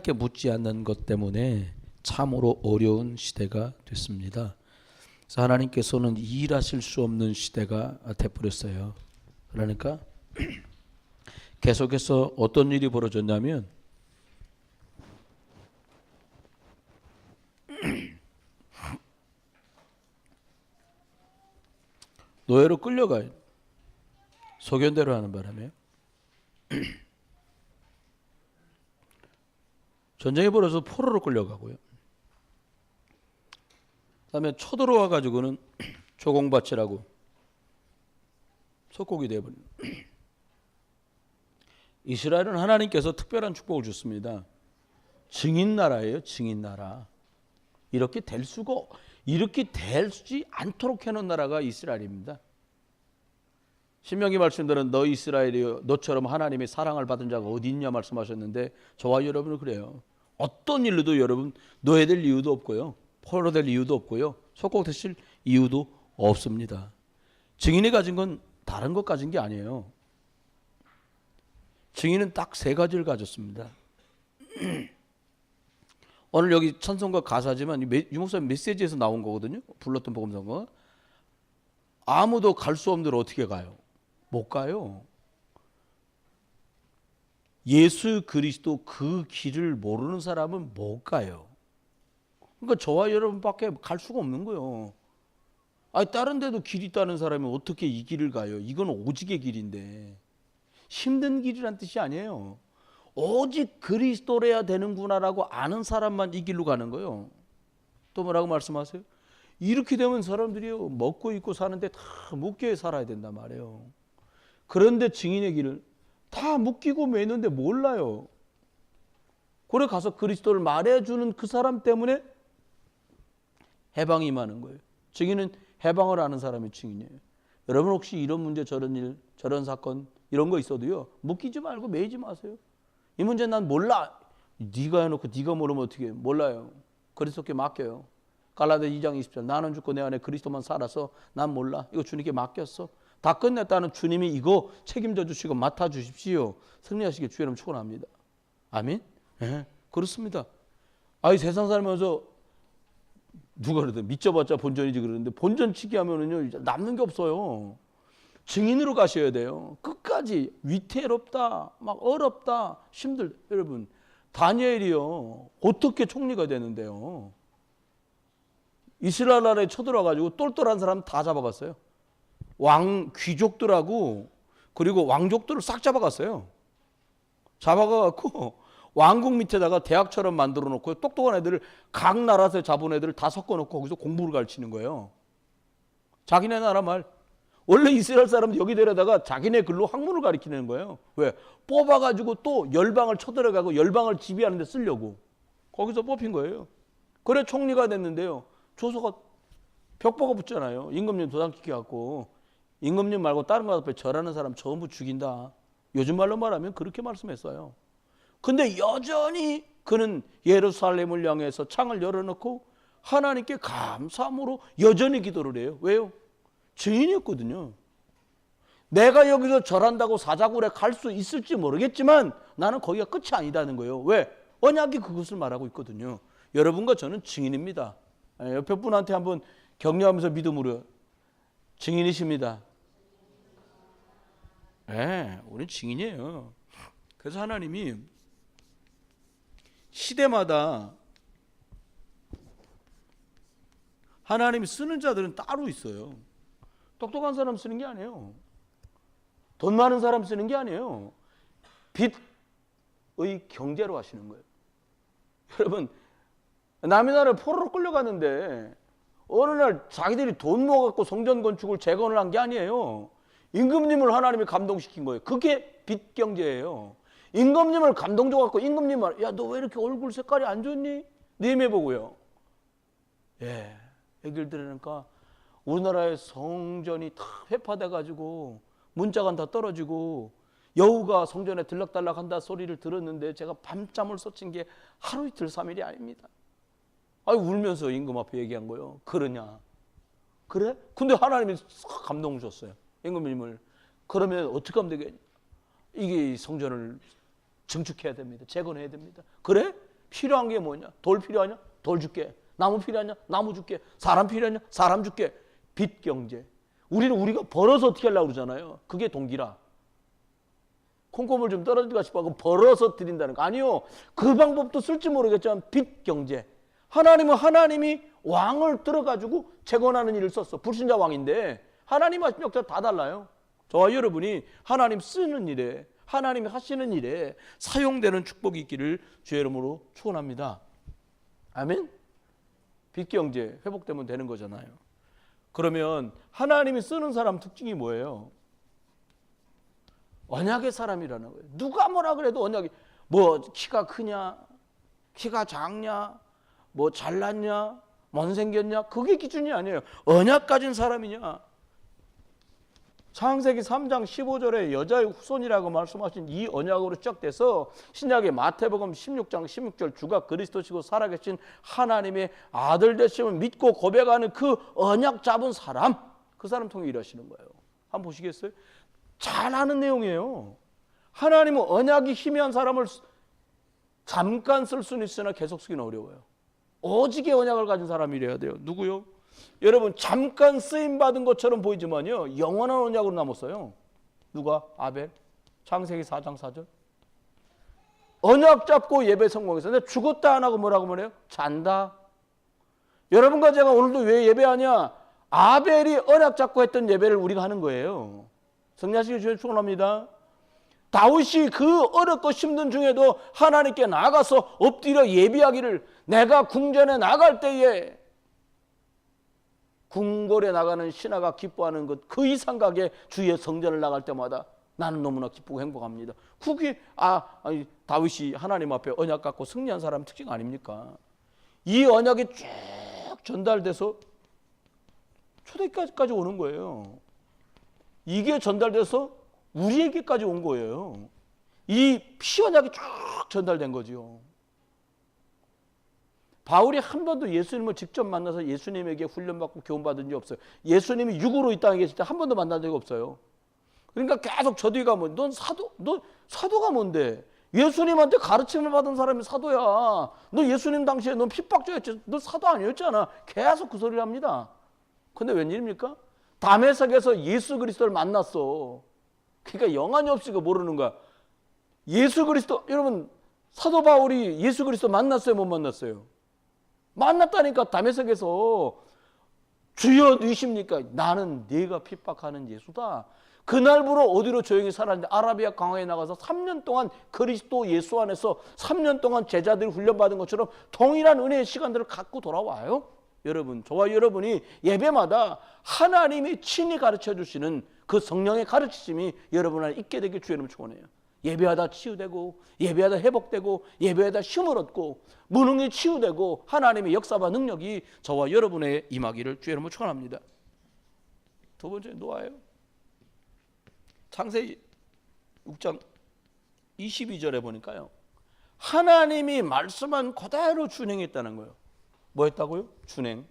이렇게 묻지 않는 것 때문에 참으로 어려운 시대가 됐습니다. 그래서 하나님께서는 일하실 수 없는 시대가 돼버렸어요. 그러니까 계속해서 어떤 일이 벌어졌냐면 노예로 끌려가요. 소견대로 하는 바람에 전쟁이 벌어져서 포로로 끌려가고요. 그다음에 쳐들어와 가지고는 조공밭이라고 속국이 되어버립니다. 이스라엘은 하나님께서 특별한 축복을 줬습니다. 증인 나라예요. 증인 나라. 이렇게 되지 않도록 해놓은 나라가 이스라엘입니다. 신명기 말씀들은 너 이스라엘이여 너처럼 하나님의 사랑을 받은 자가 어디 있냐 말씀하셨는데 저와 여러분은 그래요. 어떤 일로도 여러분 노예될 이유도 없고요. 포로될 이유도 없고요. 속국되실 이유도 없습니다. 증인이 가진 건 다른 것 가진 게 아니에요. 증인은 딱 세 가지를 가졌습니다. 오늘 여기 찬송가 가사지만 유목사님 메시지에서 나온 거거든요. 불렀던 복음성가. 아무도 갈 수 없는 데로 어떻게 가요? 못 가요. 예수 그리스도 그 길을 모르는 사람은 못 가요. 그러니까 저와 여러분밖에 갈 수가 없는 거예요. 아니 다른 데도 길 있다는 사람이 어떻게 이 길을 가요? 이건 오직의 길인데 힘든 길이란 뜻이 아니에요. 오직 그리스도래야 되는구나라고 아는 사람만 이 길로 가는 거예요. 또 뭐라고 말씀하세요? 이렇게 되면 사람들이요 먹고 입고 사는데 다 묶여 살아야 된단 말이에요. 그런데 증인의 길을 다 묶이고 매는데 몰라요. 그래 가서 그리스도를 말해주는 그 사람 때문에 해방이 임하는 거예요. 증인은 해방을 아는 사람이 증인이에요. 여러분 혹시 이런 문제 저런 일 저런 사건 이런 거 있어도요 묶이지 말고 매이지 마세요. 이 문제 난 몰라. 네가 해놓고 네가 모르면 어떻게 해요? 몰라요. 그리스도께 맡겨요. 갈라디아 2장 20절 나는 죽고 내 안에 그리스도만 살아서 난 몰라. 이거 주님께 맡겼어. 다 끝냈다는 주님이 이거 책임져 주시고 맡아 주십시오. 승리하시길 주의 이름 축원합니다. 아멘. 네, 그렇습니다. 아이 세상 살면서 누가 그러든 믿져봤자 본전이지 그러는데 본전치기 하면은요 남는 게 없어요. 증인으로 가셔야 돼요. 끝까지 위태롭다, 막 어렵다, 힘들. 여러분 다니엘이요 어떻게 총리가 되는데요? 이스라엘 나라에 쳐들어가지고 똘똘한 사람 다 잡아갔어요. 왕 귀족들하고 그리고 왕족들을 싹 잡아갔어요. 잡아가갖고 왕궁 밑에다가 대학처럼 만들어 놓고 똑똑한 애들을 각 나라에서 잡은 애들을 다 섞어 놓고 거기서 공부를 가르치는 거예요. 자기네 나라 말. 원래 이스라엘 사람은 여기 데려다가 자기네 글로 학문을 가르치는 거예요. 왜? 뽑아가지고 또 열방을 쳐들어가고 열방을 지배하는 데 쓰려고. 거기서 뽑힌 거예요. 그래 총리가 됐는데요. 조서가 벽보가 붙잖아요. 임금님 도장 찍혀갖고 임금님 말고 다른 거 앞에 절하는 사람 전부 죽인다. 요즘 말로 말하면 그렇게 말씀했어요. 근데 여전히 그는 예루살렘을 향해서 창을 열어놓고 하나님께 감사함으로 여전히 기도를 해요. 왜요? 증인이었거든요. 내가 여기서 절한다고 사자굴에 갈 수 있을지 모르겠지만 나는 거기가 끝이 아니다는 거예요. 왜? 언약이 그것을 말하고 있거든요. 여러분과 저는 증인입니다. 옆에 분한테 한번 격려하면서 믿음으로 증인이십니다. 네, 우리는 증인이에요. 그래서 하나님이 시대마다 하나님이 쓰는 자들은 따로 있어요. 똑똑한 사람 쓰는 게 아니에요. 돈 많은 사람 쓰는 게 아니에요. 빚의 경제로 하시는 거예요. 여러분 남의 나라에 포로로 끌려갔는데 어느 날 자기들이 돈 모아갖고 성전 건축을 재건을 한 게 아니에요. 임금님을 하나님이 감동시킨 거예요. 그게 빚 경제예요. 임금님을 감동 줘갖고 임금님 말, 야, 너 왜 이렇게 얼굴 색깔이 안 좋니? 네임해 보고요. 예, 얘기를 들으니까 우리나라의 성전이 다 회파돼가지고 문자가 다 떨어지고 여우가 성전에 들락달락 한다 소리를 들었는데 제가 밤잠을 설친 게 하루 이틀 3일이 아닙니다. 아니 울면서 임금 앞에 얘기한 거예요. 그러냐? 그래? 근데 하나님이 감동 줬어요. 임금님을. 그러면 어떻게 하면 되겠냐? 이게 성전을 증축해야 됩니다. 재건해야 됩니다. 그래? 필요한 게 뭐냐? 돌 필요하냐? 돌 줄게. 나무 필요하냐? 나무 줄게. 사람 필요하냐? 사람 줄게. 빚 경제. 우리가 벌어서 어떻게 하려고 그러잖아요. 그게 동기라. 콩고물 좀 떨어질까 싶어 하고 벌어서 드린다는 거. 아니요. 그 방법도 쓸지 모르겠지만 빚 경제. 하나님은 하나님이 왕을 들어가지고 재건하는 일을 썼어. 불신자 왕인데 하나님 하신 역사 다 달라요. 저와 여러분이 하나님 쓰는 일에, 하나님이 하시는 일에 사용되는 축복이 있기를 주의 이름으로 축원합니다. 아멘. 빚 경제 회복되면 되는 거잖아요. 그러면 하나님이 쓰는 사람 특징이 뭐예요? 언약의 사람이라는 거예요. 누가 뭐라 그래도 언약이, 뭐 키가 크냐, 키가 작냐, 뭐 잘났냐, 못생겼냐, 그게 기준이 아니에요. 언약 가진 사람이냐. 창세기 3장 15절에 여자의 후손이라고 말씀하신 이 언약으로 시작돼서 신약의 마태복음 16장 16절 주가 그리스도시고 살아계신 하나님의 아들 되심을 믿고 고백하는 그 언약 잡은 사람, 그 사람 통해 일하시는 거예요. 한번 보시겠어요? 잘 아는 내용이에요. 하나님은 언약이 희미한 사람을 잠깐 쓸 수는 있으나 계속 쓰기는 어려워요. 오직의 언약을 가진 사람이 이래야 돼요. 누구요? 여러분, 잠깐 쓰임받은 것처럼 보이지만요, 영원한 언약으로 남았어요. 누가? 아벨. 창세기 4장 4절. 언약 잡고 예배 성공해서 근데 죽었다 안 하고 뭐라고 말해요? 잔다. 여러분과 제가 오늘도 왜 예배하냐? 아벨이 언약 잡고 했던 예배를 우리가 하는 거예요. 성례하시기 주에 축원합니다. 다윗이 그 어렵고 힘든 중에도 하나님께 나가서 엎드려 예비하기를, 내가 궁전에 나갈 때에 궁궐에 나가는 신하가 기뻐하는 것 그 이상 가게 주의 성전을 나갈 때마다 나는 너무나 기쁘고 행복합니다. 그게 다윗이 하나님 앞에 언약 갖고 승리한 사람 특징 아닙니까? 이 언약이 쭉 전달돼서 초대까지 오는 거예요. 이게 전달돼서 우리에게까지 온 거예요. 이 피언약이 쭉 전달된 거죠. 바울이 한 번도 예수님을 직접 만나서 예수님에게 훈련받고 교훈받은 적이 없어요. 예수님이 육으로 이 땅에 계실 때 한 번도 만난 적이 없어요. 그러니까 계속 저 뒤가 뭐, 넌 사도가 뭔데? 예수님한테 가르침을 받은 사람이 사도야. 너 예수님 당시에 넌 핍박자였지. 너 사도 아니었잖아. 계속 그 소리를 합니다. 근데 웬일입니까? 다메섹에서 예수 그리스도를 만났어. 그러니까 영안이 없이 모르는 거야. 예수 그리스도, 여러분, 사도 바울이 예수 그리스도 만났어요, 못 만났어요? 만났다니까. 다메섹에서 주여 누이십니까? 나는 네가 핍박하는 예수다. 그날부로 어디로 조용히 살았는데 아라비아 강화에 나가서 3년 동안 그리스도 예수 안에서 3년 동안 제자들이 훈련받은 것처럼 동일한 은혜의 시간들을 갖고 돌아와요. 여러분, 저와 여러분이 예배마다 하나님이 친히 가르쳐 주시는 그 성령의 가르치심이 여러분 안에 있게 되길 주의 이름으로 축원해요. 예배하다 치유되고, 예배하다 회복되고, 예배하다 힘을 얻고, 무능이 치유되고 하나님의 역사와 능력이 저와 여러분의 임하기를 주의 이름으로 축원합니다. 두 번째 노아예요. 창세기 6장 22절에 보니까요, 하나님이 말씀한 그대로 준행했다는 거예요. 뭐 했다고요? 준행.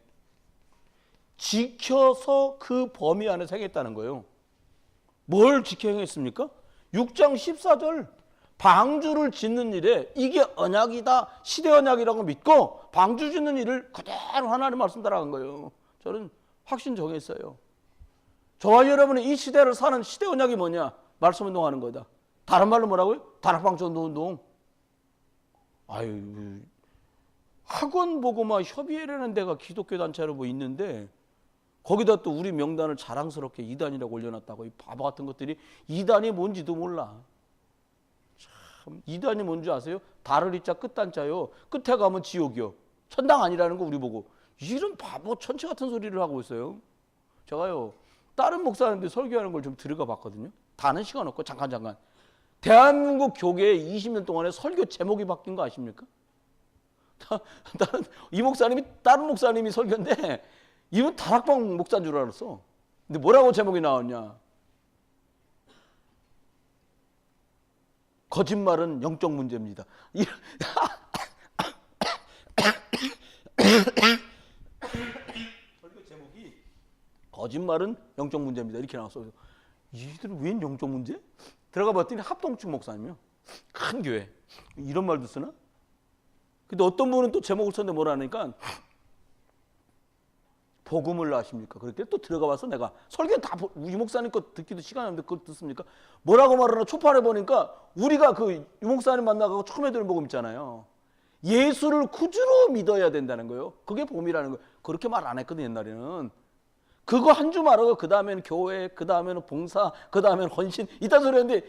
지켜서 그 범위 안에서 행했다는 거예요. 뭘 지켜 행했습니까? 6장 14절 방주를 짓는 일에 이게 언약이다, 시대 언약이라고 믿고 방주 짓는 일을 그대로 하나님 말씀 따라간 거예요. 저는 확신 정했어요. 저와 여러분이 이 시대를 사는 시대 언약이 뭐냐? 말씀 운동하는 거다. 다른 말로 뭐라고요? 다락방 전도 운동. 아유, 학원 보고 막 협의회라는 데가 기독교 단체로 뭐 있는데 거기다 또 우리 명단을 자랑스럽게 이단이라고 올려놨다고. 이 바보 같은 것들이 이단이 뭔지도 몰라. 참, 이단이 뭔지 아세요? 달을 이자 끝단자요. 끝에 가면 지옥이요. 천당 아니라는 거 우리 보고. 이런 바보 천체 같은 소리를 하고 있어요. 제가요, 다른 목사님들 설교하는 걸 좀 들어가 봤거든요. 다는 시간 없고 잠깐. 대한민국 교계에 20년 동안에 설교 제목이 바뀐 거 아십니까? 이 목사님이 다른 목사님이 설교인데 이분 다락방 목사인 줄 알았어. 근데 뭐라고 제목이 나왔냐? 거짓말은 영적 문제입니다. 설교 제목이 거짓말은 영적 문제입니다. 이렇게 나왔어. 이들은 웬 영적 문제? 들어가 봤더니 합동측 목사님이요. 큰 교회. 이런 말도 쓰나? 근데 어떤 분은 또 제목을 썼는데 뭐라 하니까 복음을 아십니까? 그렇게 또 들어가 봐서 내가 설교 다 유 목사님 거 듣기도 시간이 없는데 그걸 듣습니까? 뭐라고 말하나 초판에 보니까 우리가 그 유 목사님 만나고 처음에 들은 복음 있잖아요. 예수를 구주로 믿어야 된다는 거예요. 그게 복음이라는 거예요. 그렇게 말 안 했거든 옛날에는. 그거 한 주 말하고 그 다음에는 교회, 그 다음에는 봉사, 그 다음에는 헌신 이딴 소리 했는데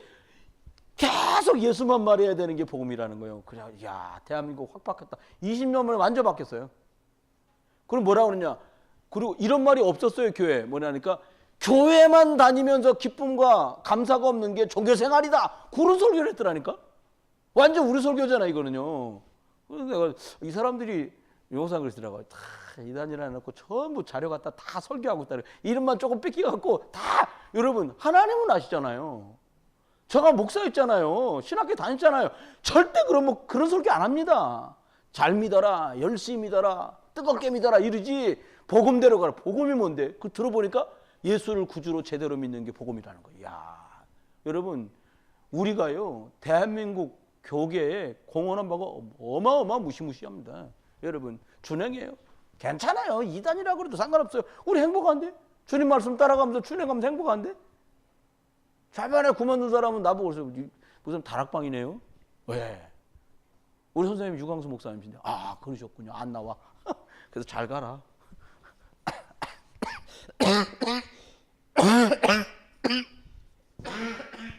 계속 예수만 말해야 되는 게 복음이라는 거예요. 그래, 야 대한민국 확 바뀌었다. 20년 만에 완전 바뀌었어요. 그럼 뭐라고 그러냐? 그리고 이런 말이 없었어요. 교회 뭐냐니까 교회만 다니면서 기쁨과 감사가 없는 게 종교 생활이다. 그런 설교를 했더라니까. 완전 우리 설교잖아 이거는요. 그래서 내가 이 사람들이 용산 그러시더라고요. 다 이단이라 해놓고 전부 자료 갖다 다 설교하고 있다. 이름만 조금 뺏겨갖고 다 여러분 하나님은 아시잖아요. 제가 목사였잖아요. 신학교 다녔잖아요. 절대 그런 설교 안 합니다. 잘 믿어라, 열심히 믿어라, 뜨겁게 믿어라 이러지. 복음대로 가라. 복음이 뭔데? 그 들어보니까 예수를 구주로 제대로 믿는 게 복음이라는 거예요. 야, 여러분 우리가요 대한민국 교계에 공헌한 바가 어마어마 무시무시합니다. 여러분 준행이에요. 괜찮아요. 이단이라고 그래도 상관없어요. 우리 행복한데? 주님 말씀 따라가면서 준행하면서 행복한데? 자반에 그만둔 사람은 나보고 그러세요. 무슨 다락방이네요? 왜? 우리 선생님 유광수 목사님이신데 아 그러셨군요. 안 나와. 그래서 잘 가라.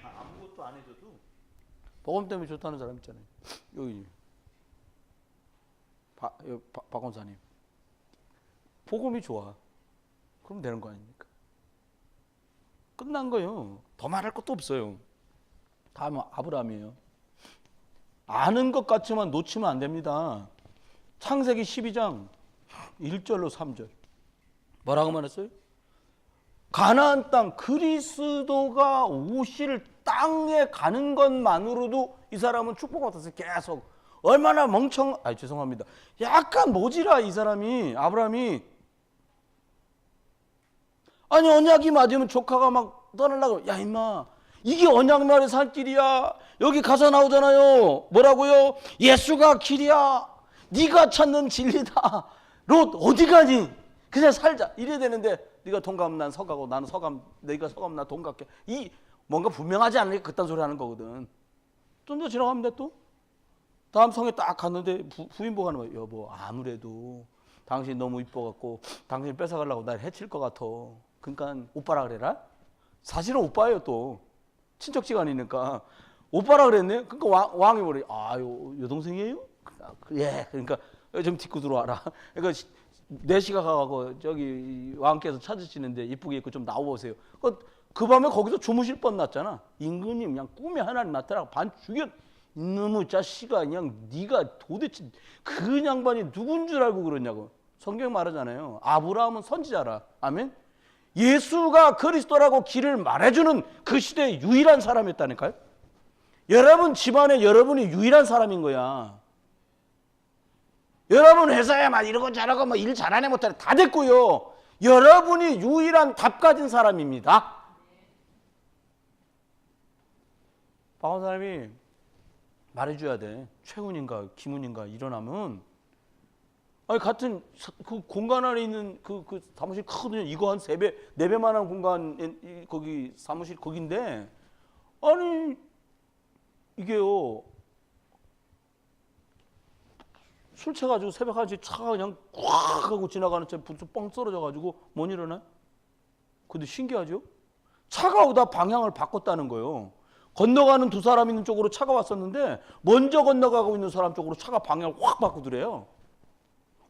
아무것도 안 해줘도 복음 때문에 좋다는 사람 있잖아요. 여기 박 권사님 복음이 좋아. 그럼 되는 거 아닙니까? 끝난 거예요. 더 말할 것도 없어요. 다음은 아브라함이에요. 아는 것 같지만 놓치면 안 됩니다. 창세기 12장 1절로 3절 뭐라고 말했어요? 가나안 땅 그리스도가 오실 땅에 가는 것만으로도 이 사람은 축복받았어요. 계속 얼마나 죄송합니다. 약간 모지라 이 사람이 아브라함이 아니 언약이 맞으면 조카가 막 떠나려고 야 임마 이게 언약 말의 살 길이야. 여기 가사 나오잖아요. 뭐라고요? 예수가 길이야. 네가 찾는 진리다. 롯 어디 가니? 그냥 살자 이래야 되는데 네가 돈 갚으면 난 서가고 나는 네가 서가면 나 돈 갚게 이 뭔가 분명하지 않으니까 그딴 소리 하는 거거든. 좀 더 지나가면 돼 또. 다음 성에 딱 갔는데 부인 보고 하는 거예요. 여보 아무래도 당신 너무 이뻐갖고 당신 뺏어가려고 날 해칠 것 같아. 그러니까 오빠라 그래라. 사실은 오빠예요 또. 친척지간이니까 오빠라 그랬네. 그러니까 왕이 뭐래? 여동생이에요? 예. 그러니까 좀 딛고 들어와라. 그러니까 4시가 가고 저기 왕께서 찾으시는데 이쁘게 입고 좀 나오세요. 그 밤에 거기서 주무실 뻔 났잖아. 임금님 그냥 꿈에 하나님 나타나고 반 죽여. 이놈의 자식아 그냥 네가 도대체 그 양반이 누군 줄 알고 그러냐고. 성경 말하잖아요. 아브라함은 선지자라. 아멘. 예수가 그리스도라고 길을 말해주는 그 시대의 유일한 사람이었다니까요. 여러분 집안에 여러분이 유일한 사람인 거야. 여러분 회사에 막 이러고 저러고 뭐 일 잘하네 못하네 다 됐고요. 여러분이 유일한 답 가진 사람입니다. 박원 사람이 말해줘야 돼. 최훈인가 김훈인가 일어나면 아니 같은 그 공간 안에 있는 그 사무실 크거든요. 이거 한 3배, 4배만한 공간 거기 사무실 거긴데 아니 이게요. 술 취해가지고 새벽 1시 차가 그냥 꽉 하고 지나가는 차 부스 뻥 떨어져가지고 못 일어나? 근데 신기하죠? 차가 오다 방향을 바꿨다는 거예요. 건너가는 2사람 있는 쪽으로 차가 왔었는데 먼저 건너가고 있는 사람 쪽으로 차가 방향을 확 바꾸더래요.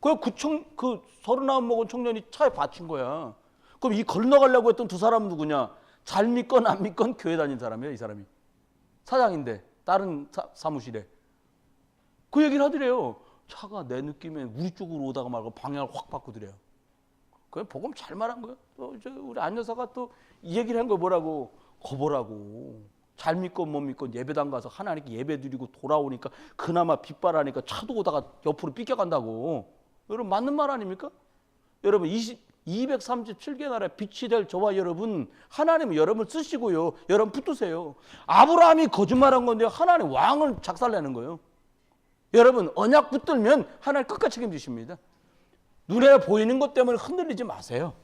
그 39 먹은 청년이 차에 받친 거야. 그럼 이 건너가려고 했던 2사람은 누구냐? 잘 믿건 안 믿건 교회 다닌 사람이에요. 이 사람이. 사장인데 다른 사무실에. 그 얘기를 하더래요. 차가 내 느낌에 우리 쪽으로 오다가 말고 방향을 확 바꾸더래요. 그냥 복음 잘 말한 거예요. 또 우리 안 여사가 또 이 얘기를 한 거 뭐라고? 거보라고. 잘 믿건 못 믿건 예배당 가서 하나님께 예배 드리고 돌아오니까 그나마 빗바라니까 차도 오다가 옆으로 삐껴간다고. 여러분 맞는 말 아닙니까? 여러분 237개 나라에 빛이 될 저와 여러분 하나님은 여러분을 쓰시고요. 여러분 붙드세요. 아브라함이 거짓말한 건데 하나님 왕을 작살내는 거예요. 여러분, 언약 붙들면 하나님 끝까지 책임지십니다. 눈에 보이는 것 때문에 흔들리지 마세요.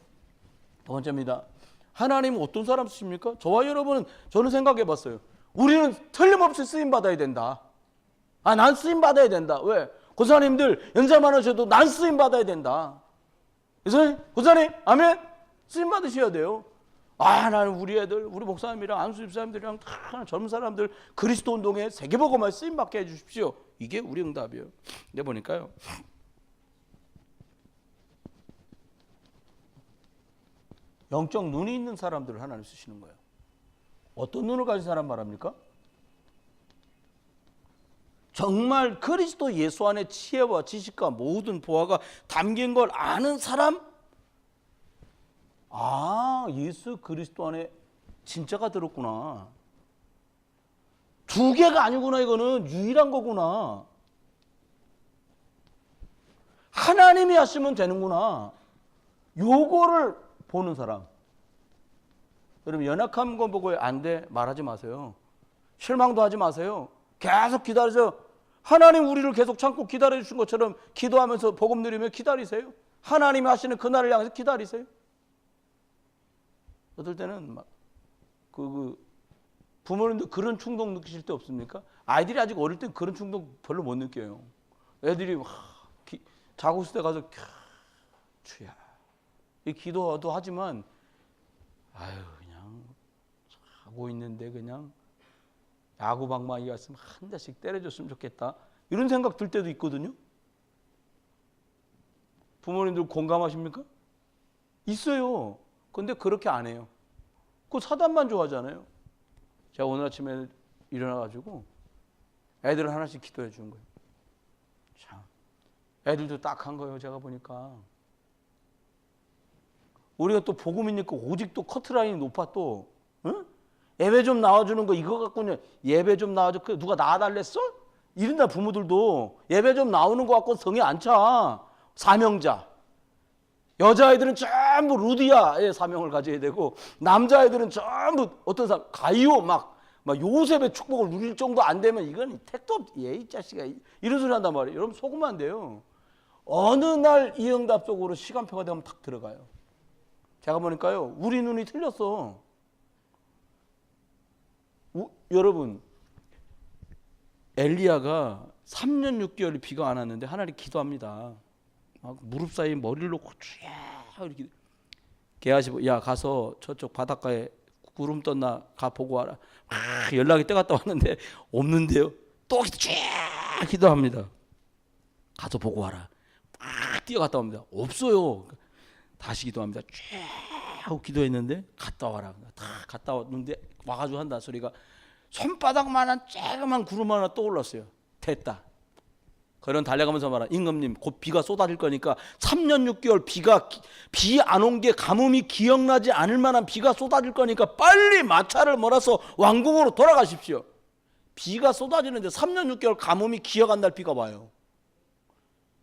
두 번째입니다. 하나님은 어떤 사람 쓰십니까? 저와 여러분은, 저는 생각해 봤어요. 우리는 틀림없이 쓰임 받아야 된다. 난 쓰임 받아야 된다. 왜? 권사님들 연세 많으셔도 난 쓰임 받아야 된다. 그래서 권사님, 아멘? 쓰임 받으셔야 돼요. 나는 우리 애들, 우리 목사님이랑 안수 집사님들이랑 다 젊은 사람들 그리스도 운동에 세계복음화 쓰임 받게 해주십시오. 이게 우리 응답이에요. 근데 보니까요, 영적 눈이 있는 사람들을 하나님 쓰시는 거예요. 어떤 눈을 가진 사람 말합니까? 정말 그리스도 예수 안에 지혜와 지식과 모든 보화가 담긴 걸 아는 사람? 예수 그리스도 안에 진짜가 들었구나. 두 개가 아니구나. 이거는 유일한 거구나. 하나님이 하시면 되는구나. 요거를 보는 사람. 여러분, 연약한 거 보고 안 돼 말하지 마세요. 실망도 하지 마세요. 계속 기다리세요. 하나님 우리를 계속 참고 기다려 주신 것처럼 기도하면서 복음 누리며 기다리세요. 하나님이 하시는 그날을 향해서 기다리세요. 어떨 때는 막 부모님도 그런 충동 느끼실 때 없습니까? 아이들이 아직 어릴 때 그런 충동 별로 못 느껴요. 애들이 자고 있을 때 가서 주야 이 기도도 하지만 그냥 자고 있는데 그냥 야구방망이 갔으면 한 대씩 때려줬으면 좋겠다. 이런 생각 들 때도 있거든요. 부모님들 공감하십니까? 있어요. 근데 그렇게 안 해요. 그 사단만 좋아하잖아요. 제가 오늘 아침에 일어나가지고 애들을 하나씩 기도해 준 거예요. 참, 애들도 딱한 거예요. 제가 보니까 우리가 또 복음이니까 오직 또 커트라인이 높아. 또 응? 예배 좀 나와주는 거 이거 갖고는 예배 좀 나와줘. 누가 나와달랬어? 이런다. 부모들도 예배 좀 나오는 거 갖고 성에 안 차. 사명자. 여자아이들은 전부 루디아의 사명을 가져야 되고, 남자아이들은 전부 어떤 사람 가이오 막 요셉의 축복을 누릴 정도 안 되면 이건 택도 없. 이 자식아, 이런 소리 한단 말이에요. 여러분 속으면 안 돼요. 어느 날 이 응답 속으로 시간표가 되면 탁 들어가요. 제가 보니까요, 우리 눈이 틀렸어. 여러분, 엘리야가 3년 6개월이 비가 안 왔는데 하나님 기도합니다. 막 무릎 사이에 머리를 놓고 주야 이렇게 게하시 야 가서 저쪽 바닷가에 구름 떴나 가 보고 와라. 연락이 때갔다 왔는데 없는데요. 또 쫙 기도합니다. 가서 보고 와라. 뛰어갔다 옵니다. 없어요. 다시 기도합니다. 쫙 하고 기도했는데 갔다 와라. 다 갔다 왔는데 와가지고 한다 소리가 손바닥만한 조그만 구름 하나 떠올랐어요. 됐다. 그런 달려가면서 말한 임금님 곧 비가 쏟아질 거니까 3년 6개월 비 안 온 게 가뭄이 기억나지 않을 만한 비가 쏟아질 거니까 빨리 마차를 몰아서 왕궁으로 돌아가십시오. 비가 쏟아지는데 3년 6개월 가뭄이 기억 안 날 비가 와요.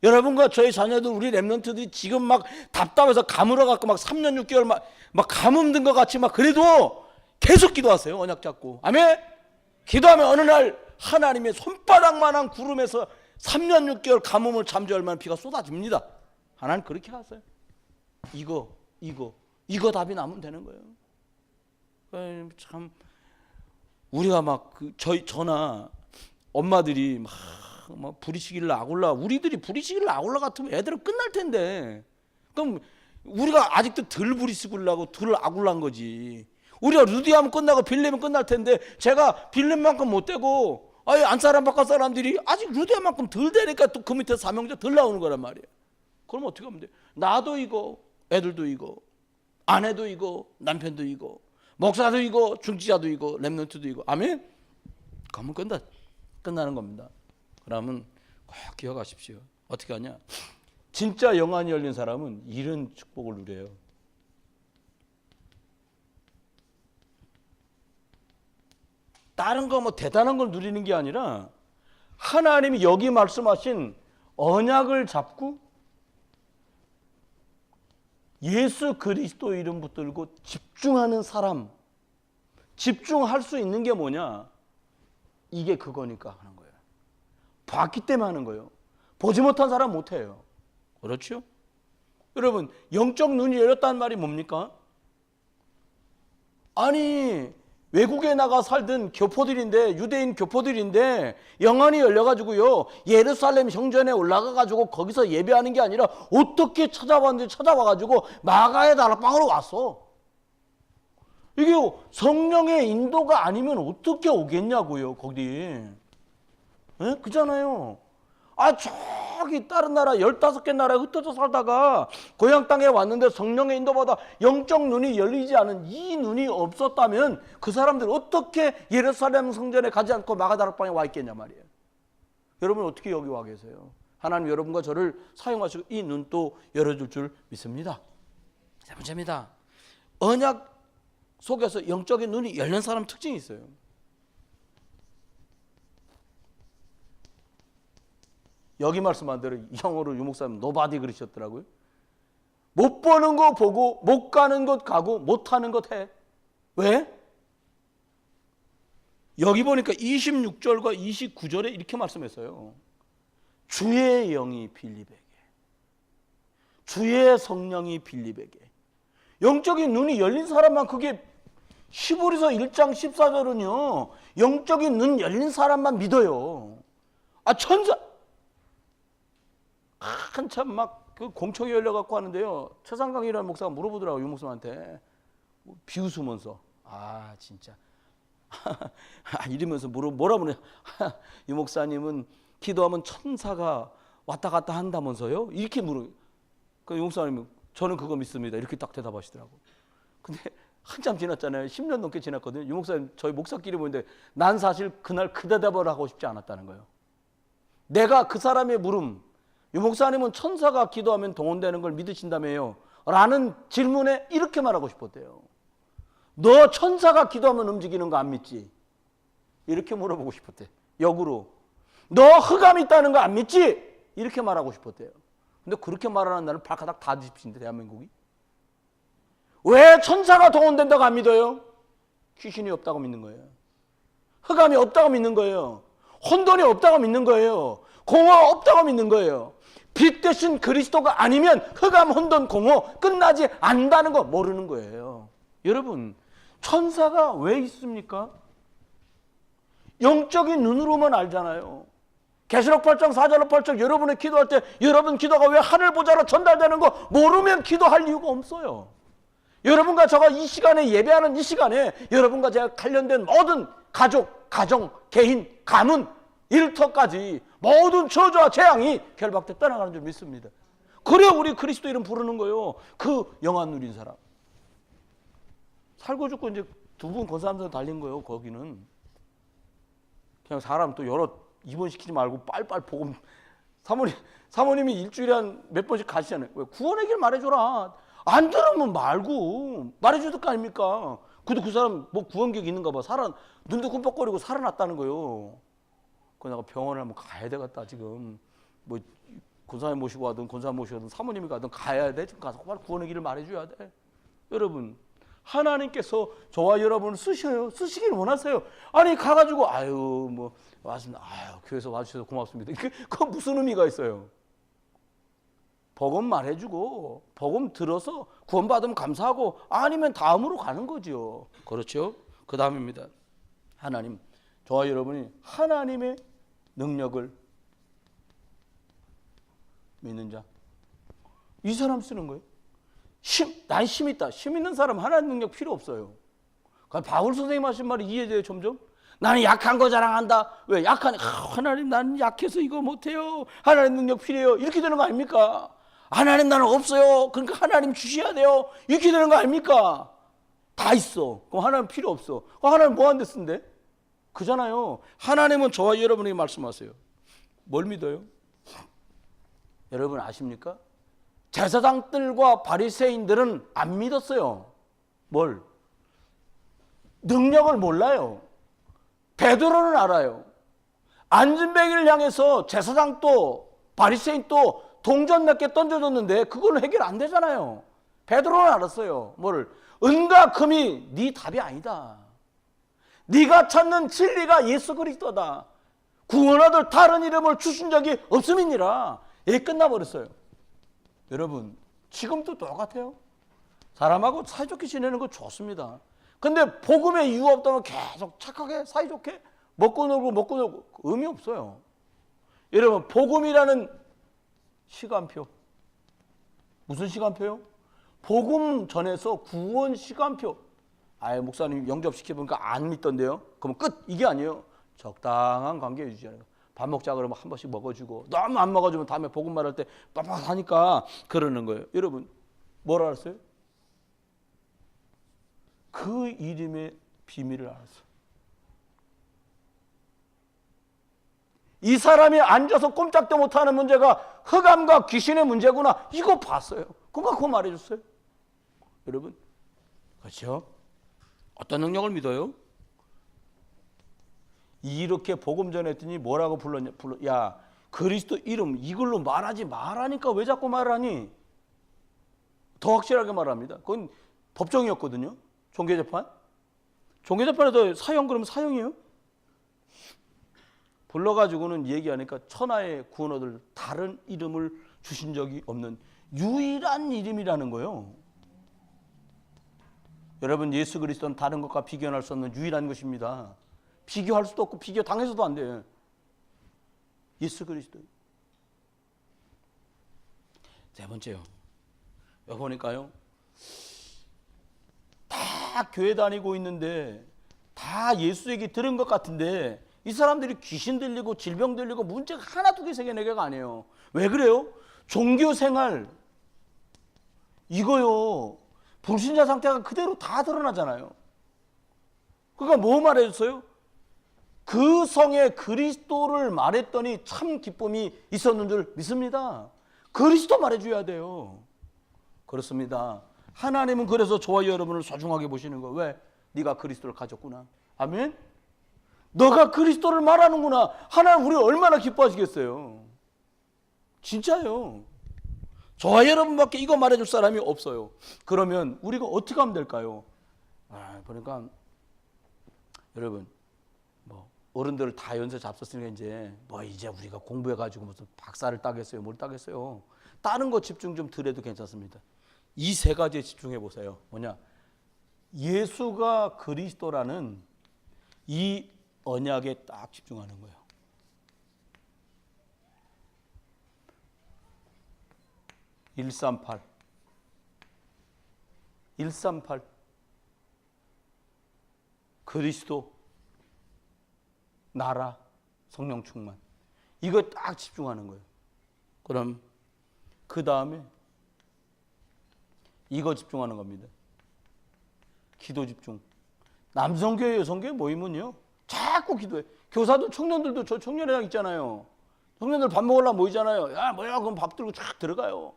여러분과 저희 자녀들 우리 랩런트들이 지금 막 답답해서 가물어 갖고 막 3년 6개월 막 가뭄 든 것 같이 막 그래도 계속 기도하세요. 언약 잡고. 아멘. 기도하면 어느 날 하나님의 손바닥만한 구름에서 3년 6개월 가뭄을 잠재울 만한 비가 쏟아집니다. 하나님 그렇게 하세요. 이거 답이 나면 되는 거예요. 참 우리가 막 저나 엄마들이 막 부리시길래 아굴라, 우리들이 부리시길래 아굴라 같으면 애들은 끝날 텐데, 그럼 우리가 아직도 덜 부리시길라고 덜 아굴란 거지. 우리가 루디하면 끝나고 빌리면 끝날 텐데 제가 빌린 만큼 못 되고 안사람 바깥 사람들이 아직 루디아만큼 덜 되니까 또 그 밑에 사명자 덜 나오는 거란 말이에요. 그럼 어떻게 하면 돼? 나도 이거, 애들도 이거, 아내도 이거, 남편도 이거, 목사도 이거, 중지자도 이거, 랩런트도 이거. 아멘? 그러면 끝나는 겁니다. 그러면 꼭 기억하십시오. 어떻게 하냐? 진짜 영안이 열린 사람은 이런 축복을 누려요. 다른 거 대단한 걸 누리는 게 아니라 하나님이 여기 말씀하신 언약을 잡고 예수 그리스도 이름 붙들고 집중하는 사람, 집중할 수 있는 게 뭐냐? 이게 그거니까 하는 거예요. 봤기 때문에 하는 거예요. 보지 못한 사람 못해요. 그렇죠? 여러분, 영적 눈이 열렸다는 말이 뭡니까? 아니, 외국에 나가 살던 교포들인데, 유대인 교포들인데 영안이 열려가지고요, 예루살렘 성전에 올라가가지고 거기서 예배하는 게 아니라 어떻게 찾아왔는지 찾아와가지고 마가의 다락방으로 왔어. 이게 성령의 인도가 아니면 어떻게 오겠냐고요, 거기. 네? 그잖아요. 아, 저기 다른 나라 15개 나라에 흩어져 살다가 고향 땅에 왔는데 성령의 인도받아 영적 눈이 열리지 않은 이 눈이 없었다면 그 사람들 어떻게 예루살렘 성전에 가지 않고 마가다락방에 와 있겠냐 말이에요. 여러분 어떻게 여기 와 계세요? 하나님 여러분과 저를 사용하시고 이 눈도 열어줄 줄 믿습니다. 세 번째입니다. 언약 속에서 영적인 눈이 열린 사람 특징이 있어요. 여기 말씀한 대로 영어로 유목사님 노바디 그러셨더라고요. 못 보는 거 보고 못 가는 것 가고 못 하는 것 해. 왜? 여기 보니까 26절과 29절에 이렇게 말씀했어요. 주의 영이 빌립에게, 주의 성령이 빌립에게. 영적인 눈이 열린 사람만, 그게 히브리서 1장 14절은요 영적인 눈 열린 사람만 믿어요. 아, 천사 한참 막 그 공청회 열려갖고 하는데요, 최상강이라는 목사가 물어보더라고요, 유 목사한테. 비웃으면서, 아 진짜 이러면서 뭐라 그래. 유 목사님은 기도하면 천사가 왔다 갔다 한다면서요? 이렇게 그 유 목사님은 저는 그거 믿습니다, 이렇게 딱 대답하시더라고. 근데 한참 지났잖아요. 10년 넘게 지났거든요. 유 목사님 저희 목사끼리 보는데 난 사실 그날 그 대답을 하고 싶지 않았다는 거예요. 내가 그 사람의 물음, 유 목사님은 천사가 기도하면 동원되는 걸 믿으신다며요? 라는 질문에 이렇게 말하고 싶었대요. 너 천사가 기도하면 움직이는 거 안 믿지? 이렇게 물어보고 싶었대. 역으로. 너 흑암이 있다는 거 안 믿지? 이렇게 말하고 싶었대요. 근데 그렇게 말하는 나를 발가락 다 뒤집신데, 대한민국이. 왜 천사가 동원된다고 안 믿어요? 귀신이 없다고 믿는 거예요. 흑암이 없다고 믿는 거예요. 혼돈이 없다고 믿는 거예요. 공허 없다고 믿는 거예요. 빛 대신 그리스도가 아니면 흑암, 혼돈, 공허 끝나지 않는다는 거 모르는 거예요. 여러분, 천사가 왜 있습니까? 영적인 눈으로만 알잖아요. 계시록 8장 4절로 8절 여러분이 기도할 때 여러분 기도가 왜 하늘 보좌로 전달되는 거 모르면 기도할 이유가 없어요. 여러분과 저가 이 시간에 예배하는 이 시간에 여러분과 제가 관련된 모든 가족, 가정, 개인, 가문, 일터까지 모든 저주와 재앙이 결박돼 떠나가는 줄 믿습니다. 그래야 우리 그리스도 이름 부르는 거예요. 그 영안 누린 사람. 살고 죽고 이제 두 분 권사하면서 달린 거예요. 거기는 그냥 사람 또 여러 입원시키지 말고 빨빨 복음. 사모님이 일주일에 한 몇 번씩 가시잖아요. 왜? 구원의 길 말해줘라. 안 들으면 말고 말해줄 거 아닙니까? 근데 그 사람 뭐 구원객 있는가 봐. 눈도 끔뻑거리고 살아났다는 거예요. 그 내가 병원을 한번 가야 되겠다. 지금 뭐 권사님 모시고 가든 권사님 모시고 가든 사모님이 가든 가야 돼. 지금 가서 빨리 구원의 길을 말해줘야 돼. 여러분, 하나님께서 저와 여러분을 쓰셔요. 쓰시길 원하세요. 아니 가가지고 아유 뭐 왔습니다. 아유 교회에서 와주셔서 고맙습니다. 그거 무슨 의미가 있어요? 복음 말해주고 복음 들어서 구원받으면 감사하고 아니면 다음으로 가는 거죠. 그렇죠? 그 다음입니다. 하나님, 저와 여러분이 하나님의 능력을 믿는 자. 이 사람 쓰는 거예요. 난 힘 있다. 힘 있는 사람 하나님 능력 필요 없어요. 그러니까 바울 선생님 하신 말이 이해돼요. 점점. 나는 약한 거 자랑한다. 왜? 하나님 나는 약해서 이거 못해요. 하나님 능력 필요해요. 이렇게 되는 거 아닙니까? 하나님 나는 없어요. 그러니까 하나님 주셔야 돼요. 이렇게 되는 거 아닙니까? 다 있어. 그럼 하나님 필요 없어. 그럼 하나님 뭐 하는데 쓴대? 그잖아요. 하나님은 저와 여러분에게 말씀하세요. 뭘 믿어요? 여러분 아십니까? 제사장들과 바리새인들은 안 믿었어요. 뭘? 능력을 몰라요. 베드로는 알아요. 안진뱅이를 향해서 제사장도 바리새인도 동전 몇 개 던져줬는데 그거는 해결 안 되잖아요. 베드로는 알았어요. 뭐를? 은과 금이 네 답이 아니다. 네가 찾는 진리가 예수 그리스도다. 구원하들 다른 이름을 주신 적이 없음이니라. 예, 끝나버렸어요. 여러분, 지금도 똑같아요. 사람하고 사이좋게 지내는 거 좋습니다. 근데 복음에 이유 없다면 계속 착하게 사이좋게 먹고 놀고 의미 없어요. 여러분, 복음이라는 시간표, 무슨 시간표요? 복음 전에서 구원 시간표. 아예 목사님 영접시켜보니까 안 믿던데요. 그러면 끝. 이게 아니에요. 적당한 관계 유지하는 거. 밥 먹자 그러면 한 번씩 먹어주고, 너무 안 먹어주면 다음에 복음 말할 때 빡빡하니까 그러는 거예요. 여러분, 뭐라 알았어요? 그 이름의 비밀을 알았어요. 이 사람이 앉아서 꼼짝도 못하는 문제가 흑암과 귀신의 문제구나. 이거 봤어요. 그거 말해줬어요. 여러분, 그렇죠? 어떤 능력을 믿어요? 이렇게 복음 전했더니 뭐라고 불렀냐? 야, 그리스도 이름 이걸로 말하지 말라니까 왜 자꾸 말하니? 더 확실하게 말합니다. 그건 법정이었거든요. 종교재판. 종교재판에서 사형 그러면 사형이에요? 불러가지고는 얘기하니까 천하의 구원 얻을 다른 이름을 주신 적이 없는 유일한 이름이라는 거예요. 여러분, 예수 그리스도는 다른 것과 비교할 수 없는 유일한 것입니다. 비교할 수도 없고 비교 당해서도 안 돼. 예수 그리스도. 세 번째요. 여기 보니까요. 다 교회 다니고 있는데 다 예수 얘기 들은 것 같은데 이 사람들이 귀신 들리고 질병 들리고 문제가 하나 두 개 세 개 네 개가 아니에요. 왜 그래요? 종교 생활 이거요. 불신자 상태가 그대로 다 드러나잖아요. 그러니까 뭐 말해줬어요? 그 성에 그리스도를 말했더니 참 기쁨이 있었는 줄 믿습니다. 그리스도 말해줘야 돼요. 그렇습니다. 하나님은 그래서 저와 여러분을 소중하게 보시는 거예요. 왜? 네가 그리스도를 가졌구나. 아멘? 너가 그리스도를 말하는구나. 하나님 우리 얼마나 기뻐하시겠어요. 진짜요. 저와 여러분밖에 이거 말해줄 사람이 없어요. 그러면 우리가 어떻게 하면 될까요? 그러니까 여러분 뭐 어른들 다 연세 잡섰으니까 이제 우리가 공부해가지고 무슨 박사를 따겠어요, 뭘 따겠어요. 다른 거 집중 좀 덜 해도 괜찮습니다. 이 세 가지에 집중해 보세요. 뭐냐? 예수가 그리스도라는 이 언약에 딱 집중하는 거예요. 138 그리스도 나라 성령 충만 이거 딱 집중하는 거예요. 그럼 그 다음에 이거 집중하는 겁니다. 기도 집중. 남성교회 여성교회 모이면요 자꾸 기도해. 교사도 청년들도 저 청년회장 있잖아요. 청년들 밥 먹으려고 모이잖아요. 야 뭐야 그럼 밥 들고 쫙 들어가요.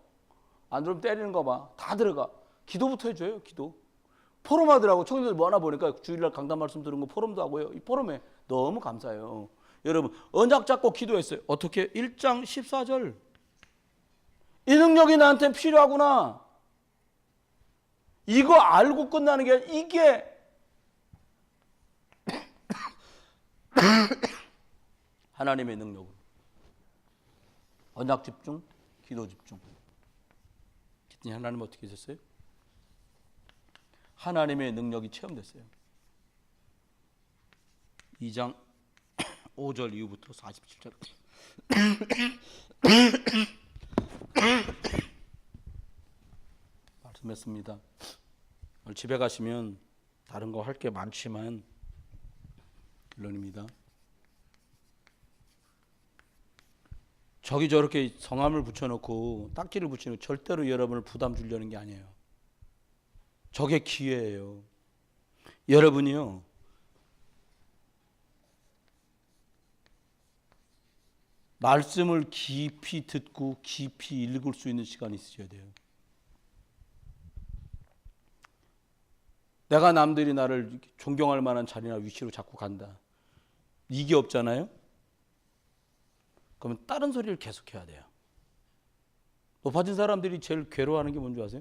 안 들으면 때리는 거 봐. 다 들어가. 기도부터 해줘요. 기도. 포럼 하더라고. 청년들 뭐 하나 보니까 주일날 강단 말씀 들은 거 포럼도 하고요. 이 포럼에 너무 감사해요. 여러분 언약 잡고 기도했어요. 어떻게? 1장 14절. 이 능력이 나한테 필요하구나. 이거 알고 끝나는 게 아니라 이게 하나님의 능력으로. 언약 집중, 기도 집중. 그랬더니 하나님은 어떻게 하셨어요? 하나님의 능력이 체험됐어요. 2장 5절 이후부터 47절 말씀했습니다. 오늘 집에 가시면 다른 거 할 게 많지만 결론입니다. 저기 저렇게 성함을 붙여놓고 딱지를 붙이는 절대로 여러분을 부담 주려는 게 아니에요. 저게 기회예요. 여러분이요. 말씀을 깊이 듣고 깊이 읽을 수 있는 시간이 있으셔야 돼요. 내가 남들이 나를 존경할 만한 자리나 위치로 자꾸 간다. 이게 없잖아요. 그러면 다른 소리를 계속해야 돼요. 높아진 사람들이 제일 괴로워하는 게 뭔지 아세요?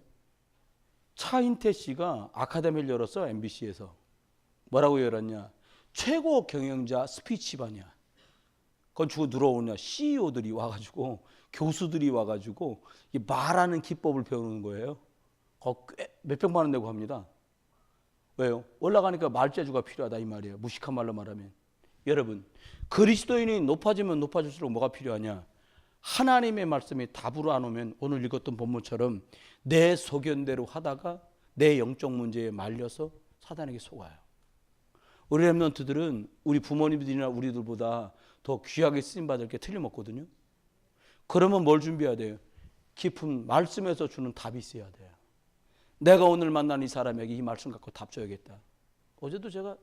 차인태 씨가 아카데미를 열었어. MBC에서. 뭐라고 열었냐? 최고 경영자 스피치반이야. 건축 들어오냐 CEO들이 와가지고 교수들이 와가지고 이 말하는 기법을 배우는 거예요. 몇 백만 원 내고 합니다. 왜요? 올라가니까 말재주가 필요하다 이 말이에요. 무식한 말로 말하면. 여러분, 그리스도인이 높아지면 높아질수록 뭐가 필요하냐? 하나님의 말씀이 답으로 안 오면 오늘 읽었던 본문처럼 내 소견대로 하다가 내 영적 문제에 말려서 사단에게 속아요. 우리 렘넌트들은 우리 부모님들이나 우리들보다 더 귀하게 쓰임받을 게 틀림없거든요. 그러면 뭘 준비해야 돼요? 깊은 말씀에서 주는 답이 있어야 돼요. 내가 오늘 만난 이 사람에게 이 말씀 갖고 답 줘야겠다. 어제도 제가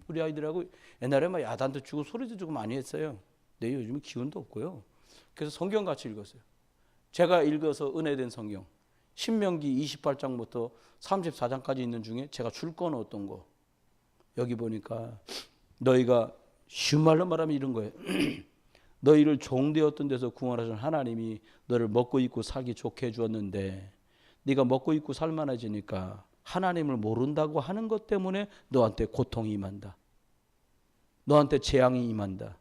우리 아이들하고 옛날에 막 야단도 주고 소리도 주고 많이 했어요. 근데 요즘은 기운도 없고요. 그래서 성경 같이 읽었어요. 제가 읽어서 은혜된 성경 신명기 28장부터 34장까지 있는 중에 제가 줄 거는 어떤 거? 여기 보니까 너희가 쉬운 말로 말하면 이런 거예요. 너희를 종되었던 데서 구원하신 하나님이 너를 먹고 입고 살기 좋게 해주었는데 네가 먹고 입고 살만해지니까 하나님을 모른다고 하는 것 때문에 너한테 고통이 임한다. 너한테 재앙이 임한다.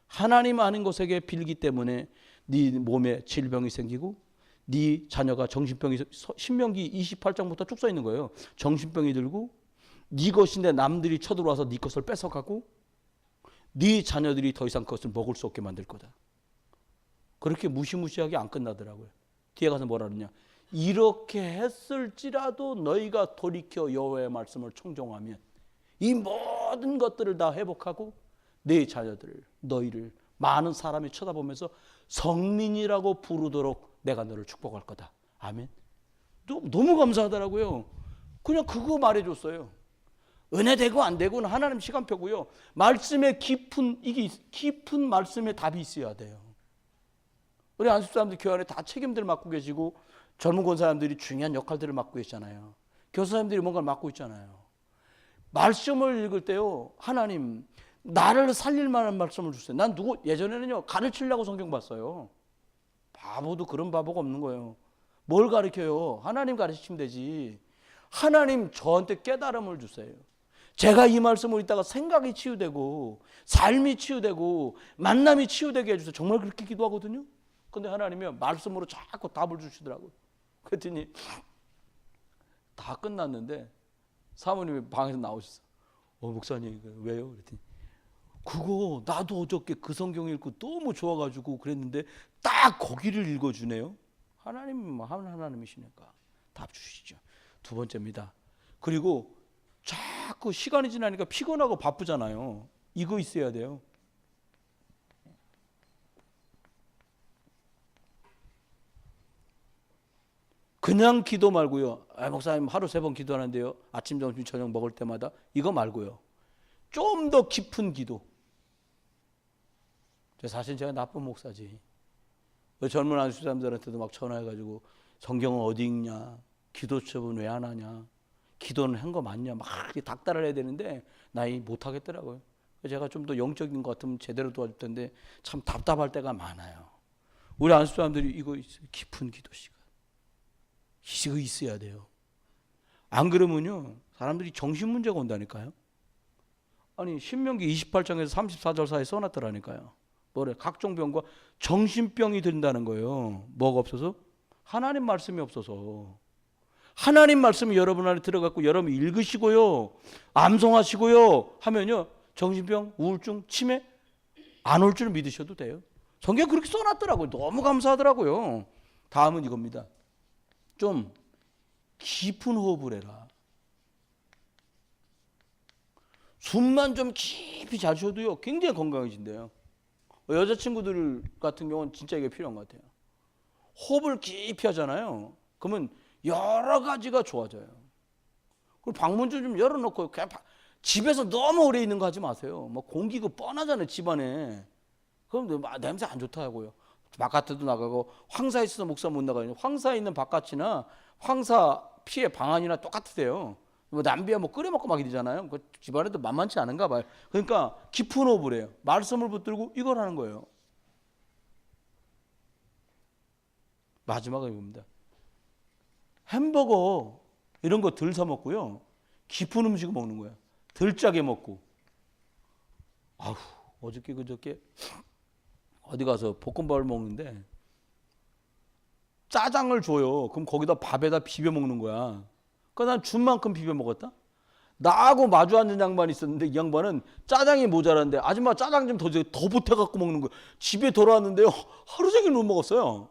하나님 아는 것에게 빌기 때문에 네 몸에 질병이 생기고 네 자녀가 정신병이 신명기 28장부터 쭉 써 있는 거예요. 정신병이 들고 네 것인데 남들이 쳐들어와서 네 것을 뺏어가고 네 자녀들이 더 이상 그것을 먹을 수 없게 만들 거다. 그렇게 무시무시하게 안 끝나더라고요. 뒤에 가서 뭐라 그러냐. 이렇게 했을지라도 너희가 돌이켜 여호와의 말씀을 청종하면 이 모든 것들을 다 회복하고 네 자녀들을 너희를 많은 사람이 쳐다보면서 성민이라고 부르도록 내가 너를 축복할 거다. 아멘. 너무 감사하더라고요. 그냥 그거 말해줬어요. 은혜 되고 안 되고는 하나님 시간표고요. 말씀의 깊은 말씀의 답이 있어야 돼요. 우리 안수 사람들 교회 안에 다 책임들 맡고 계시고 젊은 권사님들이 중요한 역할들을 맡고 계시잖아요. 교사님들이 뭔가를 맡고 있잖아요. 말씀을 읽을 때요. 하나님 나를 살릴 만한 말씀을 주세요. 난 예전에는요. 가르치려고 성경 봤어요. 바보도 그런 바보가 없는 거예요. 뭘 가르쳐요? 하나님 가르치면 되지. 하나님 저한테 깨달음을 주세요. 제가 이 말씀을 읽다가 생각이 치유되고 삶이 치유되고 만남이 치유되게 해주세요. 정말 그렇게 기도하거든요. 근데 하나님이 말씀으로 자꾸 답을 주시더라고요. 그랬더니 다 끝났는데 사모님이 방에서 나오셨어요. 목사님 왜요? 그랬더니 그거 나도 어저께 그 성경 읽고 너무 좋아가지고 그랬는데 딱 거기를 읽어주네요. 하나님이시니까 답 주시죠. 두 번째입니다. 그리고 자꾸 시간이 지나니까 피곤하고 바쁘잖아요. 이거 있어야 돼요. 그냥 기도 말고요. 목사님 하루 3번 기도하는데요. 아침, 점심, 저녁 먹을 때마다 이거 말고요. 좀 더 깊은 기도. 사실 제가 나쁜 목사지. 젊은 안수 사람들한테도 막 전화해가지고 성경은 어디 읽냐, 기도첩은 왜 안 하냐, 기도는 한 거 맞냐, 막 이렇게 닥달을 해야 되는데 나이 못 하겠더라고요. 제가 좀 더 영적인 것 같으면 제대로 도와줄 텐데 참 답답할 때가 많아요. 우리 안수 사람들이 이거 있어요. 깊은 기도 시간. 이거 있어야 돼요. 안 그러면요 사람들이 정신 문제가 온다니까요. 아니 신명기 28장에서 34절 사이에 써놨더라니까요. 뭐래? 각종 병과 정신병이 든다는 거예요. 뭐가 없어서? 하나님 말씀이 없어서. 하나님 말씀이 여러분 안에 들어갔고 여러분 읽으시고요. 암송하시고요. 하면요. 정신병, 우울증, 치매 안 올 줄 믿으셔도 돼요. 성경에 그렇게 써놨더라고요. 너무 감사하더라고요. 다음은 이겁니다. 좀 깊은 호흡을 해라. 숨만 좀 깊이 잘 쉬어도요. 굉장히 건강해진대요. 여자친구들 같은 경우는 진짜 이게 필요한 것 같아요. 호흡을 깊이 하잖아요. 그러면 여러 가지가 좋아져요. 그리고 방문좀 좀 열어놓고 그냥 집에서 너무 오래 있는 거 하지 마세요. 뭐 공기 그 뻔하잖아요. 집안에. 그럼 냄새 안 좋다고요. 바깥에도 나가고 황사 있어서 목사 못 나가요. 황사 있는 바깥이나 황사 피해 방안이나 똑같으세요. 뭐 남비야 뭐 끓여 먹고 막 이러잖아요. 그 집안에도 만만치 않은가 봐요. 그러니까 깊은 호흡을 해요. 말씀을 붙들고 이걸 하는 거예요. 마지막은 이겁니다. 햄버거 이런 거 덜 사 먹고요. 깊은 음식을 먹는 거예요. 덜 짜게 먹고. 어저께 그저께 어디 가서 볶음밥을 먹는데 짜장을 줘요. 그럼 거기다 밥에다 비벼 먹는 거야. 그러니까 난 준 만큼 비벼 먹었다. 나하고 마주 앉은 양반이 있었는데 이 양반은 짜장이 모자란데 아줌마 짜장 좀 더 보태갖고 먹는 거예요. 집에 돌아왔는데요. 하루 종일 못 먹었어요.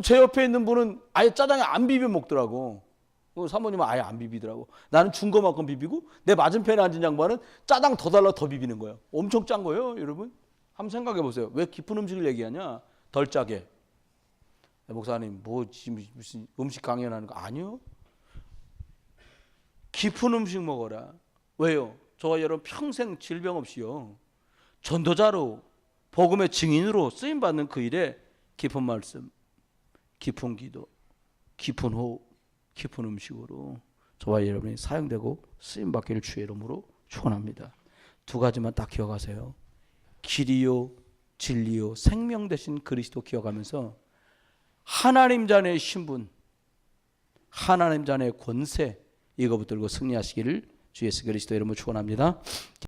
제 옆에 있는 분은 아예 짜장에 안 비벼 먹더라고. 사모님은 아예 안 비비더라고. 나는 준 것만큼 비비고 내 맞은편에 앉은 양반은 짜장 더 달라 더 비비는 거예요. 엄청 짠 거예요, 여러분. 한번 생각해 보세요. 왜 깊은 음식을 얘기하냐? 덜 짜게. 목사님 뭐 지금 무슨 음식 강연하는 거 아니요. 깊은 음식 먹어라. 왜요? 저와 여러분 평생 질병 없이요. 전도자로 복음의 증인으로 쓰임 받는 그 일에 깊은 말씀, 깊은 기도, 깊은 호흡, 깊은 음식으로 저와 여러분이 사용되고 쓰임 받기를 주의 이름으로 축원합니다. 두 가지만 딱 기억하세요. 길이요, 진리요, 생명 되신 그리스도 기억하면서 하나님 자녀의 신분, 하나님 자녀의 권세 이거 붙들고 승리하시기를 주 예수 그리스도 이름으로 축원합니다.